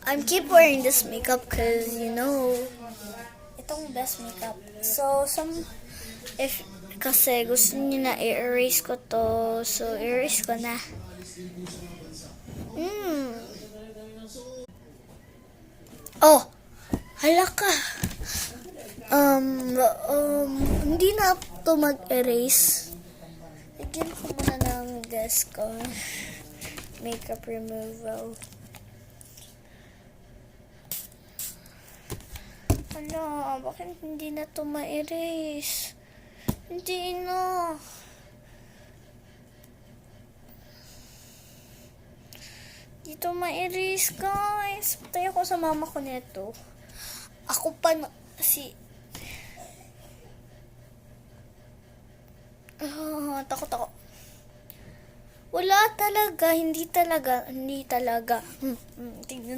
I keep wearing this makeup because, itong best makeup. So, kasi gusto niyo na i-erase ko to, so erase ko na. Oh, hala ka. Hindi na to mag-erase. Lagyan ko muna ng desk ko. Makeup removal. Hala, bakit hindi na to ma-erase? Hindi na. Dito ma-erase, guys. Patay ako sa mama ko neto. Ako pa na, takot ako. Wala talaga, hindi talaga. Tingnan